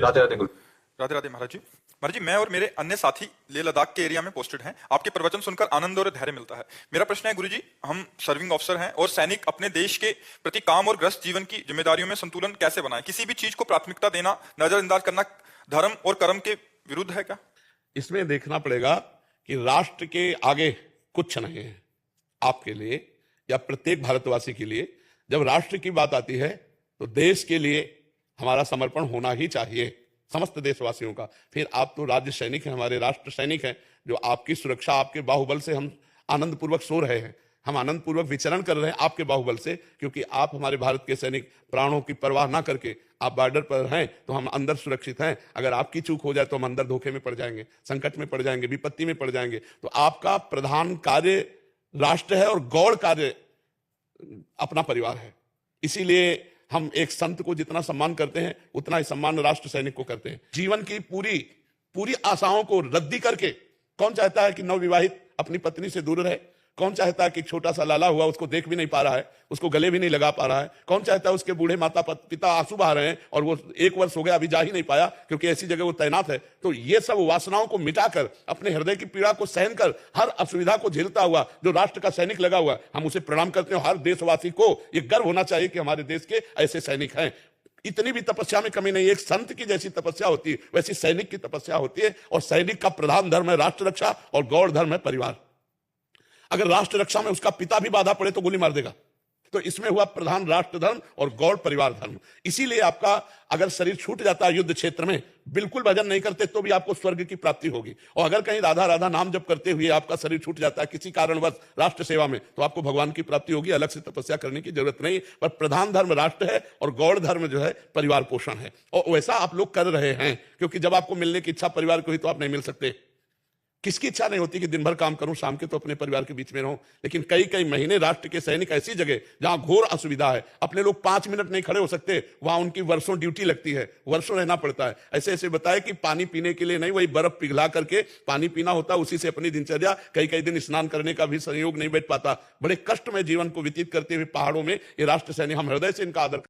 राधे राधे गुरु। राधे राधे महाराज जी। महाराज जी, मैं और मेरे अन्य साथी लेह लद्दाख के एरिया में पोस्टेड हैं। आपके प्रवचन सुनकर आनंद और धैर्य मिलता है। मेरा प्रश्न है गुरु जी, हम सर्विंग ऑफिसर हैं और सैनिक अपने देश के प्रति काम और ग्रस्त जीवन की जिम्मेदारियों में संतुलन कैसे बनाएं? किसी भी चीज को प्राथमिकता देना, नजरअंदाज करना धर्म और कर्म के विरुद्ध है क्या? इसमें देखना पड़ेगा कि राष्ट्र के आगे कुछ नहीं है आपके लिए या प्रत्येक भारतवासी के लिए। जब राष्ट्र की बात आती है तो देश के लिए हमारा समर्पण होना ही चाहिए, समस्त देशवासियों का। फिर आप तो राज्य सैनिक हैं, हमारे राष्ट्र सैनिक हैं, जो आपकी सुरक्षा, आपके बाहुबल से हम आनंद पूर्वक सो रहे हैं, हम आनंद पूर्वक विचरण कर रहे हैं आपके बाहुबल से, क्योंकि आप हमारे भारत के सैनिक प्राणों की परवाह ना करके आप बॉर्डर पर हैं, तो हम अंदर सुरक्षित हैं। अगर आपकी चूक हो जाए तो हम अंदर धोखे में पड़ जाएंगे, संकट में पड़ जाएंगे, विपत्ति में पड़ जाएंगे। तो आपका प्रधान कार्य राष्ट्र है और गौड़ कार्य अपना परिवार है। इसीलिए हम एक संत को जितना सम्मान करते हैं उतना ही सम्मान राष्ट्र सैनिक को करते हैं। जीवन की पूरी पूरी आशाओं को रद्दी करके, कौन चाहता है कि नवविवाहित अपनी पत्नी से दूर रहे? कौन चाहता है कि छोटा सा लाला हुआ उसको देख भी नहीं पा रहा है, उसको गले भी नहीं लगा पा रहा है? कौन चाहता है उसके बूढ़े माता पिता आंसू बहा रहे हैं और वो 1 वर्ष हो गया अभी जा ही नहीं पाया क्योंकि ऐसी जगह वो तैनात है? तो ये सब वासनाओं को मिटाकर, अपने हृदय की पीड़ा को सहन कर, हर असुविधा को झेलता हुआ जो राष्ट्र का सैनिक लगा हुआ है, हम उसे प्रणाम करते हैं। हर देशवासी को ये गर्व होना चाहिए कि हमारे देश के ऐसे सैनिक हैं। इतनी भी तपस्या में कमी नहीं है। एक संत की जैसी तपस्या होती है वैसी सैनिक की तपस्या होती है। और सैनिक का प्रधान धर्म है राष्ट्र रक्षा और गौड़ धर्म है परिवार। अगर राष्ट्र रक्षा में उसका पिता भी बाधा पड़े तो गोली मार देगा। तो इसमें हुआ प्रधान राष्ट्र धर्म और गौड़ परिवार धर्म। इसीलिए आपका अगर शरीर छूट जाता है युद्ध क्षेत्र में, बिल्कुल भजन नहीं करते तो भी आपको स्वर्ग की प्राप्ति होगी। और अगर कहीं राधा राधा नाम जप करते हुए आपका शरीर छूट जाता है किसी कारणवश राष्ट्र सेवा में, तो आपको भगवान की प्राप्ति होगी। अलग से तपस्या करने की जरूरत नहीं। पर प्रधान धर्म राष्ट्र है और गौड़ धर्म जो है परिवार पोषण है। और वैसा आप लोग कर रहे हैं, क्योंकि जब आपको मिलने की इच्छा परिवार को ही तो आप नहीं मिल सकते। किसकी इच्छा नहीं होती कि दिन भर काम करूं, शाम के तो अपने परिवार के बीच में रहूं? लेकिन कई कई महीने राष्ट्र के सैनिक ऐसी जगह जहां घोर असुविधा है, अपने लोग 5 मिनट नहीं खड़े हो सकते, वहां उनकी वर्षों ड्यूटी लगती है, वर्षों रहना पड़ता है। ऐसे ऐसे बताए कि पानी पीने के लिए नहीं, वही बर्फ पिघला करके पानी पीना होता, उसी से अपनी दिनचर्या, कई कई दिन स्नान करने का भी संयोग नहीं बैठ पाता। बड़े कष्ट में जीवन को व्यतीत करते हुए पहाड़ों में ये राष्ट्र सैनिक, हम हृदय से इनका आदर